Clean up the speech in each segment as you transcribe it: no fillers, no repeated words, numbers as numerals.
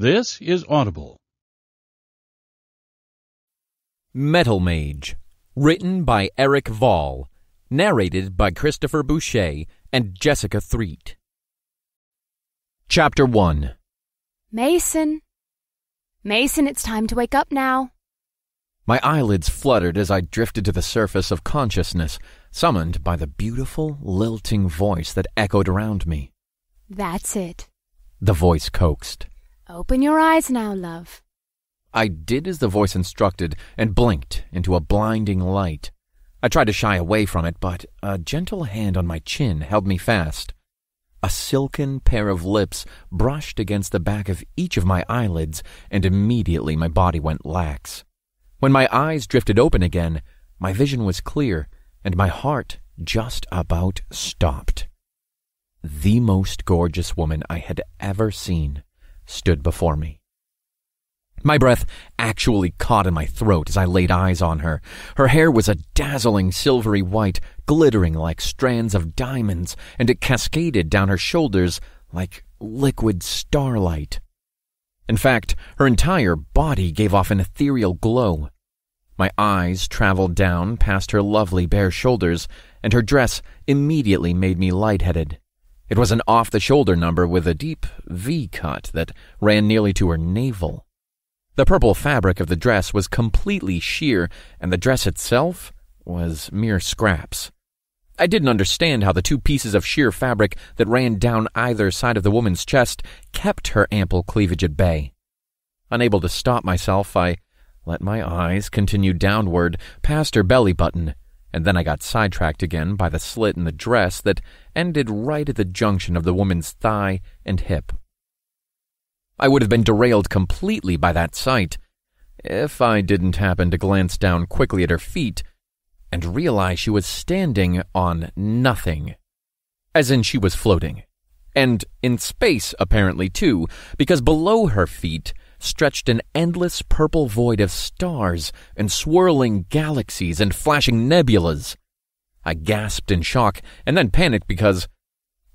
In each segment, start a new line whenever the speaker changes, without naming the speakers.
This is Audible.
Metal Mage, written by Eric Vall, narrated by Christopher Boucher and Jessica Threet. Chapter 1.
Mason, it's time to wake up now.
My eyelids fluttered as I drifted to the surface of consciousness, summoned by the beautiful, lilting voice that echoed around me.
That's it.
The voice coaxed.
Open your eyes now, love.
I did as the voice instructed and blinked into a blinding light. I tried to shy away from it, but a gentle hand on my chin held me fast. A silken pair of lips brushed against the back of each of my eyelids, and immediately my body went lax. When my eyes drifted open again, my vision was clear, and my heart just about stopped. The most gorgeous woman I had ever seen stood before me. My breath actually caught in my throat as I laid eyes on her. Her hair was a dazzling silvery white, glittering like strands of diamonds, and it cascaded down her shoulders like liquid starlight. In fact, her entire body gave off an ethereal glow. My eyes traveled down past her lovely bare shoulders, and her dress immediately made me lightheaded. It was an off-the-shoulder number with a deep V-cut that ran nearly to her navel. The purple fabric of the dress was completely sheer, and the dress itself was mere scraps. I didn't understand how the two pieces of sheer fabric that ran down either side of the woman's chest kept her ample cleavage at bay. Unable to stop myself, I let my eyes continue downward past her belly button, and then I got sidetracked again by the slit in the dress that ended right at the junction of the woman's thigh and hip. I would have been derailed completely by that sight if I didn't happen to glance down quickly at her feet and realize she was standing on nothing. As in she was floating. And in space, apparently, too, because below her feet stretched an endless purple void of stars and swirling galaxies and flashing nebulas. I gasped in shock and then panicked because,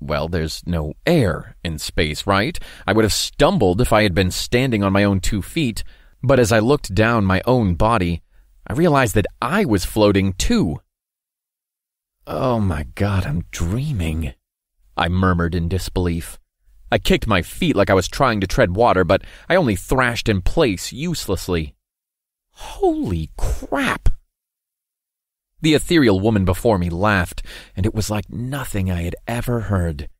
well, there's no air in space, right? I would have stumbled if I had been standing on my own 2 feet, but as I looked down my own body, I realized that I was floating too. Oh my God, I'm dreaming, I murmured in disbelief. I kicked my feet like I was trying to tread water, but I only thrashed in place uselessly. Holy crap! The ethereal woman before me laughed, and it was like nothing I had ever heard.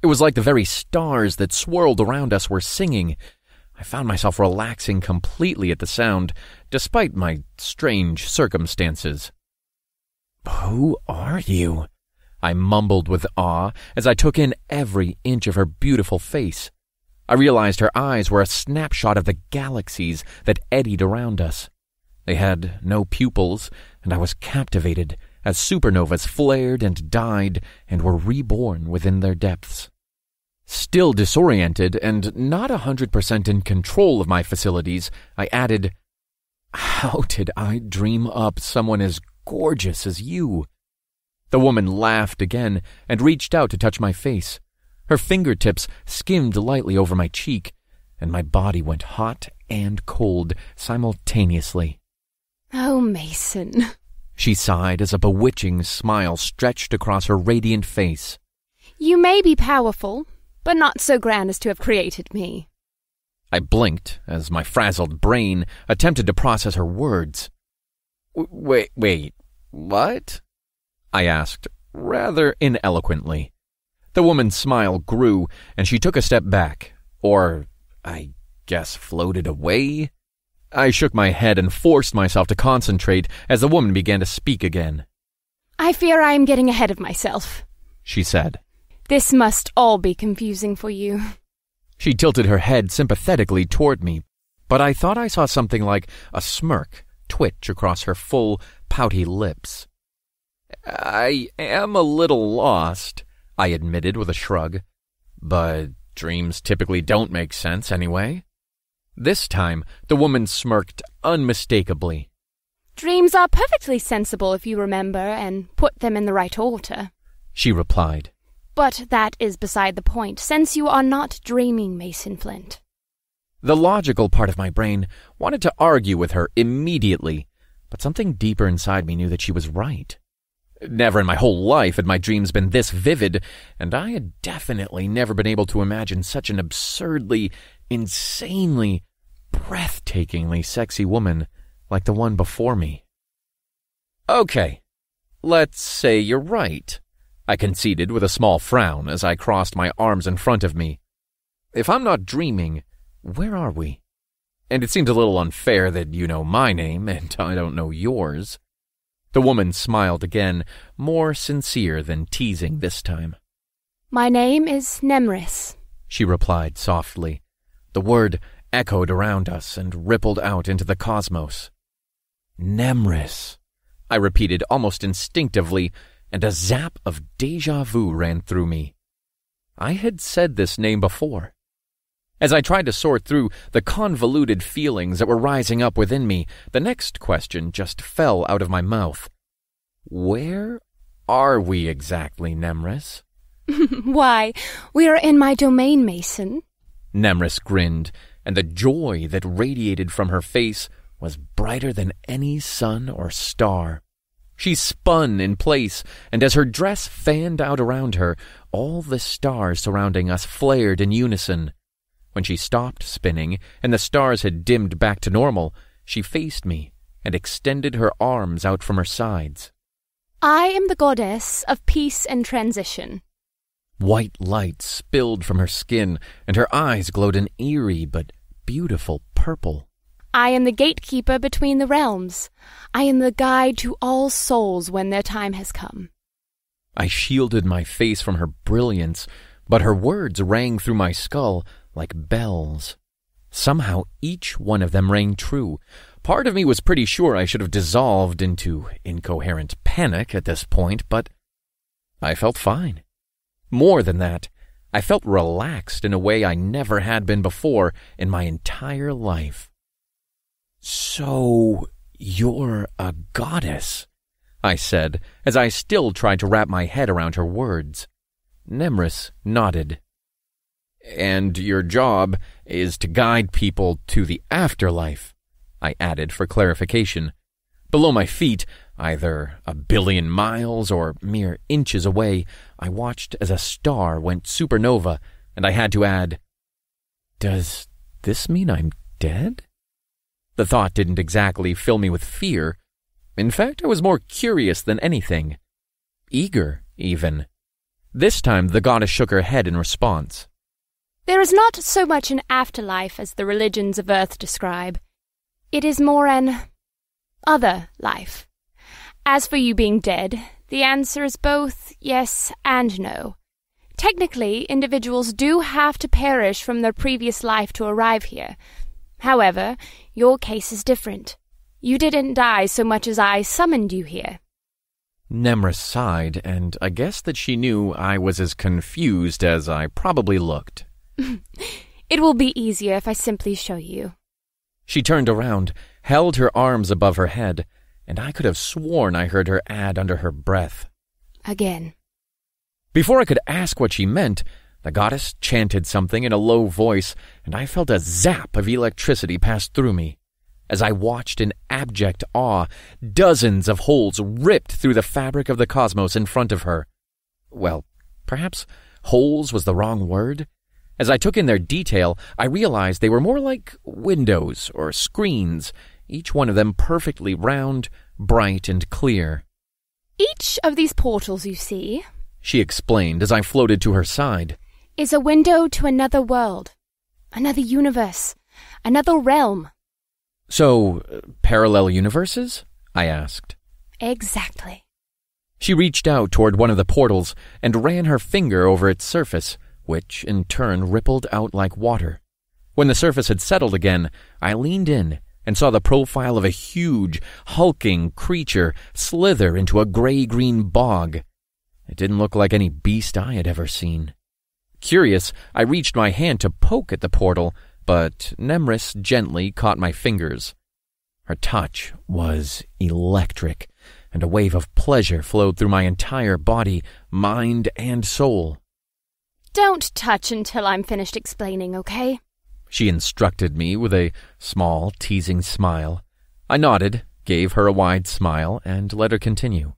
It was like the very stars that swirled around us were singing. I found myself relaxing completely at the sound, despite my strange circumstances. "Who are you?" I mumbled with awe as I took in every inch of her beautiful face. I realized her eyes were a snapshot of the galaxies that eddied around us. They had no pupils, and I was captivated as supernovas flared and died and were reborn within their depths. Still disoriented and not 100% in control of my facilities, I added, "How did I dream up someone as gorgeous as you?" The woman laughed again and reached out to touch my face. Her fingertips skimmed lightly over my cheek, and my body went hot and cold simultaneously.
Oh, Mason,
she sighed as a bewitching smile stretched across her radiant face.
You may be powerful, but not so grand as to have created me.
I blinked as my frazzled brain attempted to process her words. Wait, what? I asked, rather ineloquently. The woman's smile grew, and she took a step back, or, I guess, floated away. I shook my head and forced myself to concentrate as the woman began to speak again.
I fear I am getting ahead of myself,
she said.
This must all be confusing for you.
She tilted her head sympathetically toward me, but I thought I saw something like a smirk twitch across her full, pouty lips. I am a little lost, I admitted with a shrug. But dreams typically don't make sense anyway. This time, the woman smirked unmistakably.
Dreams are perfectly sensible if you remember and put them in the right order,
she replied.
But that is beside the point, since you are not dreaming, Mason Flint.
The logical part of my brain wanted to argue with her immediately, but something deeper inside me knew that she was right. Never in my whole life had my dreams been this vivid, and I had definitely never been able to imagine such an absurdly, insanely, breathtakingly sexy woman like the one before me. Okay, let's say you're right, I conceded with a small frown as I crossed my arms in front of me. If I'm not dreaming, where are we? And it seems a little unfair that you know my name and I don't know yours. The woman smiled again, more sincere than teasing this time.
My name is Nemris,
she replied softly. The word echoed around us and rippled out into the cosmos. Nemris, I repeated almost instinctively, and a zap of déjà vu ran through me. I had said this name before. As I tried to sort through the convoluted feelings that were rising up within me, the next question just fell out of my mouth. Where are we exactly, Nemris?
Why, we are in my domain, Mason.
Nemris grinned, and the joy that radiated from her face was brighter than any sun or star. She spun in place, and as her dress fanned out around her, all the stars surrounding us flared in unison. When she stopped spinning and the stars had dimmed back to normal, she faced me and extended her arms out from her sides.
I am the goddess of peace and transition.
White light spilled from her skin, and her eyes glowed an eerie but beautiful purple.
I am the gatekeeper between the realms. I am the guide to all souls when their time has come.
I shielded my face from her brilliance, but her words rang through my skull like bells. Somehow each one of them rang true. Part of me was pretty sure I should have dissolved into incoherent panic at this point, but I felt fine. More than that, I felt relaxed in a way I never had been before in my entire life. So, you're a goddess, I said, as I still tried to wrap my head around her words. Nemris nodded. And your job is to guide people to the afterlife, I added for clarification. Below my feet, either a billion miles or mere inches away, I watched as a star went supernova, and I had to add, Does this mean I'm dead? The thought didn't exactly fill me with fear. In fact, I was more curious than anything. Eager, even. This time the goddess shook her head in response.
There is not so much an afterlife as the religions of Earth describe. It is more an other life. As for you being dead, the answer is both yes and no. Technically, individuals do have to perish from their previous life to arrive here. However, your case is different. You didn't die so much as I summoned you here.
Nemris sighed, and I guessed that she knew I was as confused as I probably looked.
It will be easier if I simply show you.
She turned around, held her arms above her head, and I could have sworn I heard her add under her breath,
Again.
Before I could ask what she meant, the goddess chanted something in a low voice, and I felt a zap of electricity pass through me. As I watched in abject awe, dozens of holes ripped through the fabric of the cosmos in front of her. Well, perhaps holes was the wrong word. As I took in their detail, I realized they were more like windows or screens, each one of them perfectly round, bright, and clear.
Each of these portals you see,
she explained as I floated to her side,
is a window to another world, another universe, another realm.
So, parallel universes? I asked.
Exactly.
She reached out toward one of the portals and ran her finger over its surface, which in turn rippled out like water. When the surface had settled again, I leaned in and saw the profile of a huge, hulking creature slither into a gray-green bog. It didn't look like any beast I had ever seen. Curious, I reached my hand to poke at the portal, but Nemris gently caught my fingers. Her touch was electric, and a wave of pleasure flowed through my entire body, mind, and soul.
Don't touch until I'm finished explaining, okay?
she instructed me with a small, teasing smile. I nodded, gave her a wide smile, and let her continue.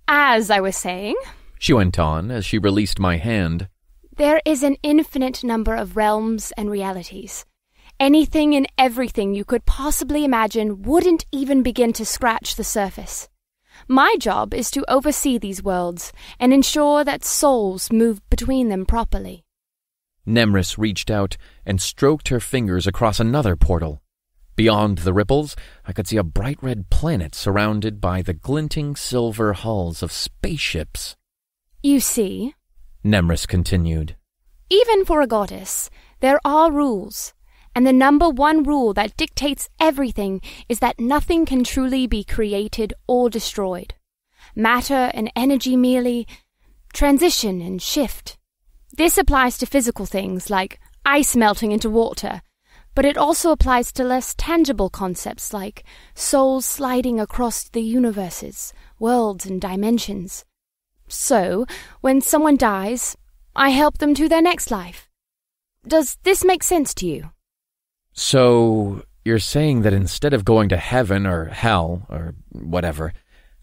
As I was saying,
she went on as she released my hand,
there is an infinite number of realms and realities. Anything and everything you could possibly imagine wouldn't even begin to scratch the surface. My job is to oversee these worlds and ensure that souls move between them properly.
Nemris reached out and stroked her fingers across another portal. Beyond the ripples, I could see a bright red planet surrounded by the glinting silver hulls of spaceships.
You see,
Nemris continued,
even for a goddess, there are rules. And the number one rule that dictates everything is that nothing can truly be created or destroyed. Matter and energy merely transition and shift. This applies to physical things like ice melting into water, but it also applies to less tangible concepts like souls sliding across the universes, worlds, and dimensions. So, when someone dies, I help them to their next life. Does this make sense to you?
So, you're saying that instead of going to heaven or hell or whatever,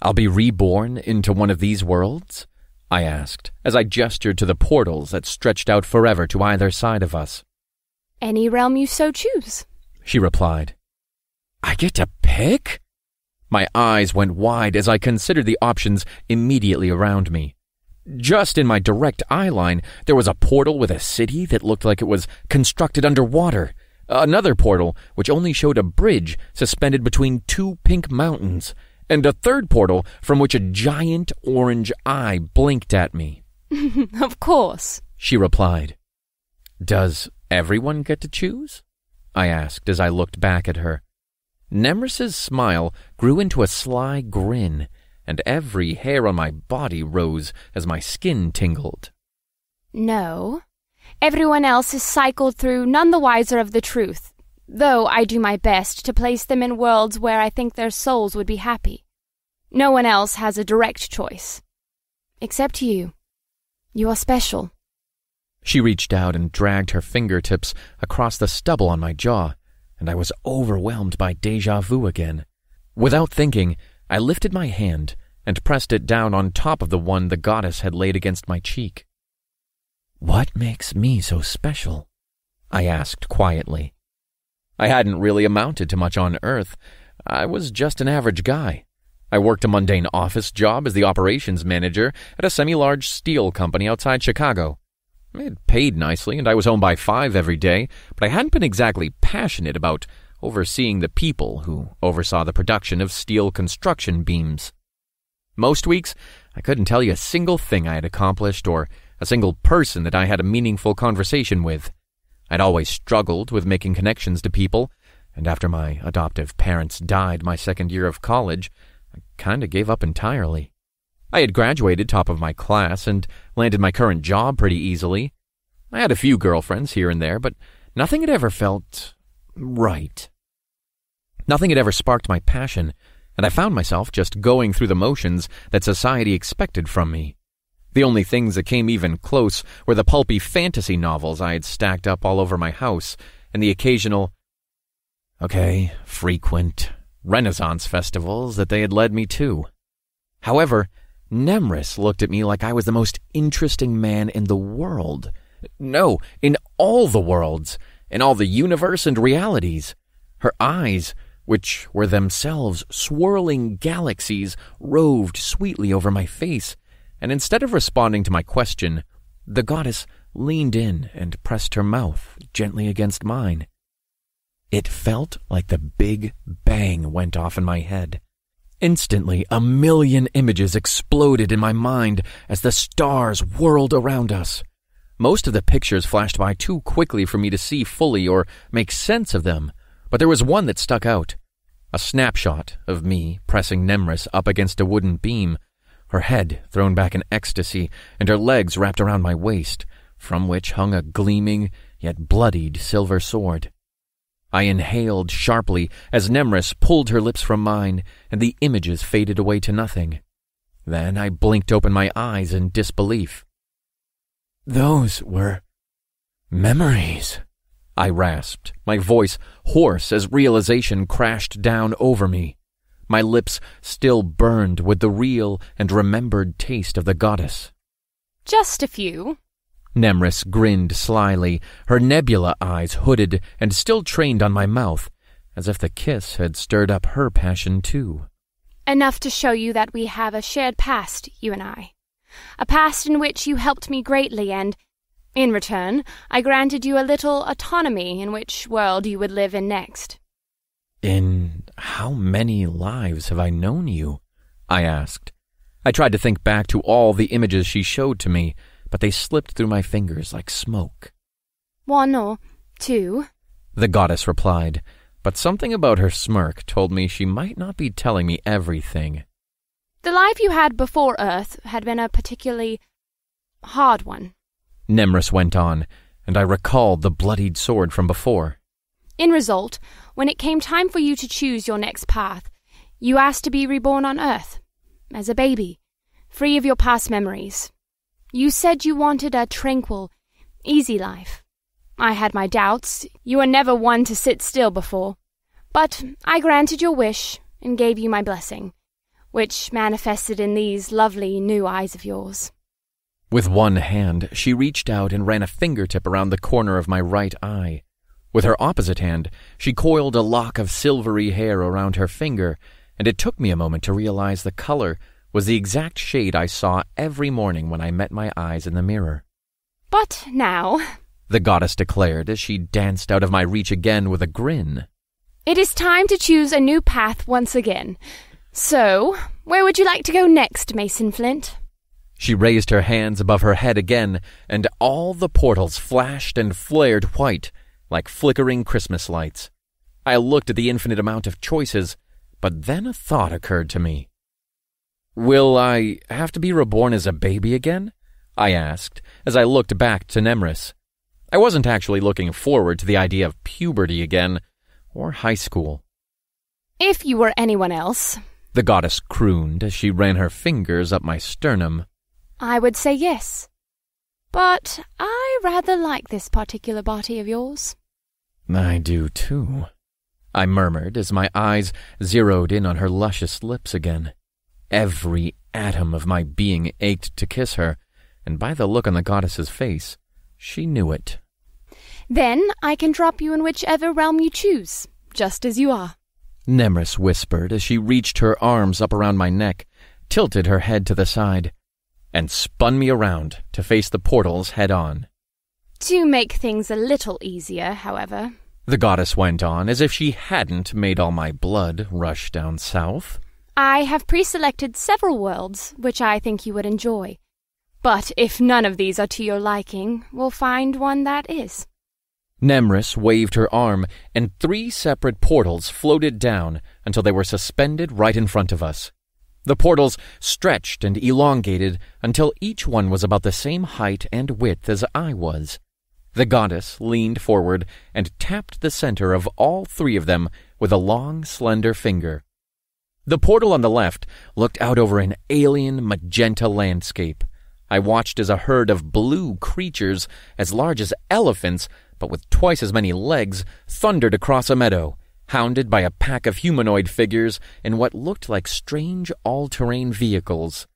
I'll be reborn into one of these worlds? I asked, as I gestured to the portals that stretched out forever to either side of us.
Any realm you so choose,
she replied. I get to pick? My eyes went wide as I considered the options immediately around me. Just in my direct eye line, there was a portal with a city that looked like it was constructed underwater. Another portal, which only showed a bridge suspended between two pink mountains, and a third portal from which a giant orange eye blinked at me.
Of course,
she replied. Does everyone get to choose? I asked as I looked back at her. Nemris's smile grew into a sly grin, and every hair on my body rose as my skin tingled.
No. Everyone else is cycled through none the wiser of the truth, though I do my best to place them in worlds where I think their souls would be happy. No one else has a direct choice. Except you. You are special.
She reached out and dragged her fingertips across the stubble on my jaw, and I was overwhelmed by déjà vu again. Without thinking, I lifted my hand and pressed it down on top of the one the goddess had laid against my cheek. What makes me so special? I asked quietly. I hadn't really amounted to much on Earth. I was just an average guy. I worked a mundane office job as the operations manager at a semi-large steel company outside Chicago. It paid nicely, and I was home by 5 every day, but I hadn't been exactly passionate about overseeing the people who oversaw the production of steel construction beams. Most weeks, I couldn't tell you a single thing I had accomplished or a single person that I had a meaningful conversation with. I'd always struggled with making connections to people, and after my adoptive parents died my second year of college, I kinda gave up entirely. I had graduated top of my class and landed my current job pretty easily. I had a few girlfriends here and there, but nothing had ever felt right. Nothing had ever sparked my passion, and I found myself just going through the motions that society expected from me. The only things that came even close were the pulpy fantasy novels I had stacked up all over my house, and the occasional, frequent Renaissance festivals that they had led me to. However, Nemris looked at me like I was the most interesting man in the world. No, in all the worlds, in all the universe and realities. Her eyes, which were themselves swirling galaxies, roved sweetly over my face, and instead of responding to my question, the goddess leaned in and pressed her mouth gently against mine. It felt like the Big Bang went off in my head. Instantly, 1,000,000 images exploded in my mind as the stars whirled around us. Most of the pictures flashed by too quickly for me to see fully or make sense of them, but there was one that stuck out. A snapshot of me pressing Nemris up against a wooden beam, her head thrown back in ecstasy and her legs wrapped around my waist, from which hung a gleaming yet bloodied silver sword. I inhaled sharply as Nemris pulled her lips from mine, and the images faded away to nothing. Then I blinked open my eyes in disbelief. Those were memories, I rasped, my voice hoarse as realization crashed down over me. My lips still burned with the real and remembered taste of the goddess.
Just a few.
Nemris grinned slyly, her nebula eyes hooded and still trained on my mouth, as if the kiss had stirred up her passion too.
Enough to show you that we have a shared past, you and I. A past in which you helped me greatly, and, in return, I granted you a little autonomy in which world you would live in next.
In how many lives have I known you? I asked. I tried to think back to all the images she showed to me, but they slipped through my fingers like smoke.
1 or 2,
the goddess replied, but something about her smirk told me she might not be telling me everything.
The life you had before Earth had been a particularly hard one,
Nemris went on, and I recalled the bloodied sword from before.
In result, when it came time for you to choose your next path, you asked to be reborn on Earth, as a baby, free of your past memories. You said you wanted a tranquil, easy life. I had my doubts. You were never one to sit still before. But I granted your wish and gave you my blessing, which manifested in these lovely new eyes of yours.
With one hand, she reached out and ran a fingertip around the corner of my right eye. With her opposite hand, she coiled a lock of silvery hair around her finger, and it took me a moment to realize the color was the exact shade I saw every morning when I met my eyes in the mirror.
But now,
the goddess declared as she danced out of my reach again with a grin,
it is time to choose a new path once again. So, where would you like to go next, Mason Flint?
She raised her hands above her head again, and all the portals flashed and flared white, like flickering Christmas lights. I looked at the infinite amount of choices, but then a thought occurred to me. Will I have to be reborn as a baby again? I asked, as I looked back to Nemris. I wasn't actually looking forward to the idea of puberty again, or high school.
If you were anyone else,
the goddess crooned as she ran her fingers up my sternum,
I would say yes. But I rather like this particular body of yours.
I do too, I murmured as my eyes zeroed in on her luscious lips again. Every atom of my being ached to kiss her, and by the look on the goddess's face, she knew it.
Then I can drop you in whichever realm you choose, just as you are,
Nemris whispered as she reached her arms up around my neck, tilted her head to the side, and spun me around to face the portals head-on.
To make things a little easier, however,
the goddess went on as if she hadn't made all my blood rush down south,
I have pre-selected several worlds which I think you would enjoy. But if none of these are to your liking, we'll find one that is.
Nemris waved her arm, and 3 separate portals floated down until they were suspended right in front of us. The portals stretched and elongated until each one was about the same height and width as I was. The goddess leaned forward and tapped the center of all 3 of them with a long, slender finger. The portal on the left looked out over an alien magenta landscape. I watched as a herd of blue creatures as large as elephants, but with twice as many legs, thundered across a meadow, hounded by a pack of humanoid figures in what looked like strange all-terrain vehicles.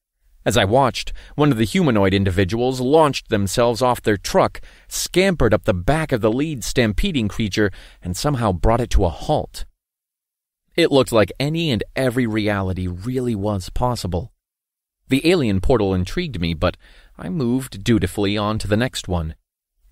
As I watched, one of the humanoid individuals launched themselves off their truck, scampered up the back of the lead stampeding creature, and somehow brought it to a halt. It looked like any and every reality really was possible. The alien portal intrigued me, but I moved dutifully on to the next one.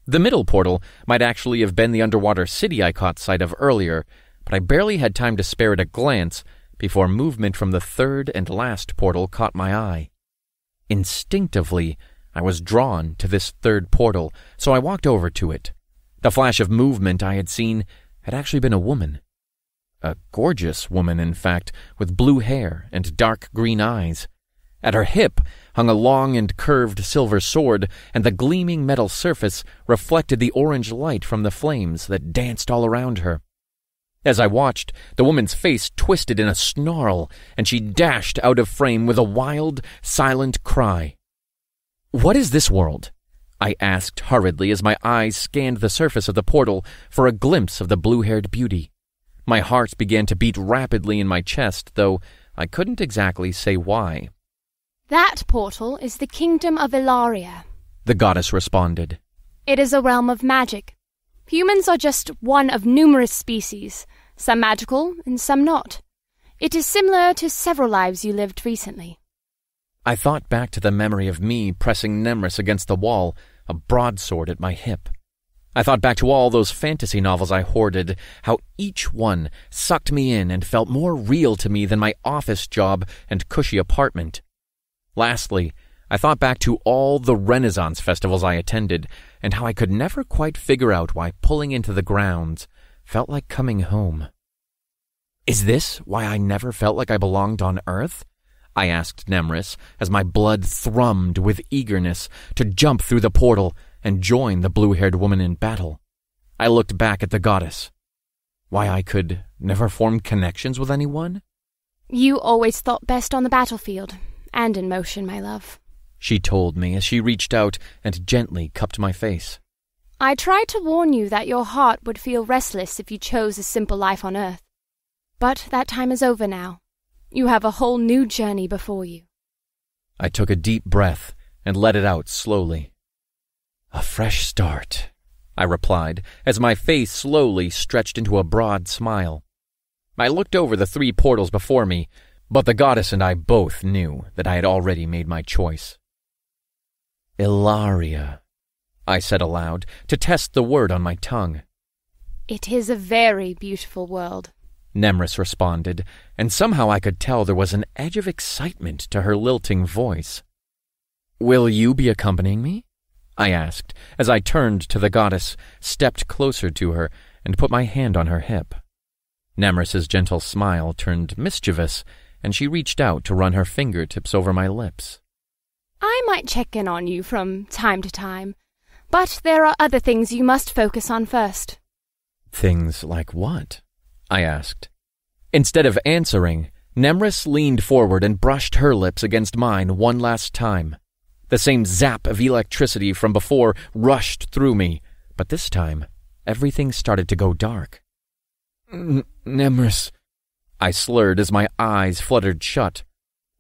The middle portal might actually have been the underwater city I caught sight of earlier, but I barely had time to spare it a glance before movement from the third and last portal caught my eye. Instinctively, I was drawn to this third portal, so I walked over to it. The flash of movement I had seen had actually been a woman. A gorgeous woman, in fact, with blue hair and dark green eyes. At her hip hung a long and curved silver sword, and the gleaming metal surface reflected the orange light from the flames that danced all around her. As I watched, the woman's face twisted in a snarl, and she dashed out of frame with a wild, silent cry. "What is this world?" I asked hurriedly as my eyes scanned the surface of the portal for a glimpse of the blue-haired beauty. My heart began to beat rapidly in my chest, though I couldn't exactly say why.
That portal is the kingdom of Ilaria,
the goddess responded.
It is a realm of magic. Humans are just one of numerous species, some magical and some not. It is similar to several lives you lived recently.
I thought back to the memory of me pressing Nemrys against the wall, a broadsword at my hip. I thought back to all those fantasy novels I hoarded, how each one sucked me in and felt more real to me than my office job and cushy apartment. Lastly, I thought back to all the Renaissance festivals I attended, and how I could never quite figure out why pulling into the grounds felt like coming home. Is this why I never felt like I belonged on Earth? I asked Nemrys as my blood thrummed with eagerness to jump through the portal and join the blue-haired woman in battle. I looked back at the goddess. Why I could never form connections with anyone?
You always thought best on the battlefield, and in motion, my love,
she told me as she reached out and gently cupped my face.
I tried to warn you that your heart would feel restless if you chose a simple life on Earth. But that time is over now. You have a whole new journey before you.
I took a deep breath and let it out slowly. A fresh start, I replied as my face slowly stretched into a broad smile. I looked over the 3 portals before me, but the goddess and I both knew that I had already made my choice. Ilaria, I said aloud to test the word on my tongue.
It is a very beautiful world,
Nemrys responded, and somehow I could tell there was an edge of excitement to her lilting voice. Will you be accompanying me? I asked, as I turned to the goddess, stepped closer to her, and put my hand on her hip. Nemrys's gentle smile turned mischievous, and she reached out to run her fingertips over my lips.
I might check in on you from time to time, but there are other things you must focus on first.
Things like what? I asked. Instead of answering, Nemrys leaned forward and brushed her lips against mine one last time. The same zap of electricity from before rushed through me, but this time, everything started to go dark. Nemrys, I slurred as my eyes fluttered shut.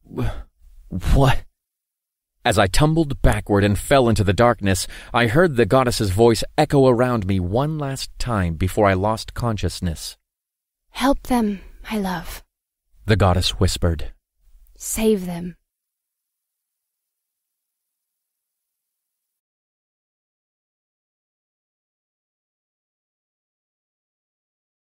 What? As I tumbled backward and fell into the darkness, I heard the goddess's voice echo around me one last time before I lost consciousness.
Help them, my love,
the goddess whispered.
Save them.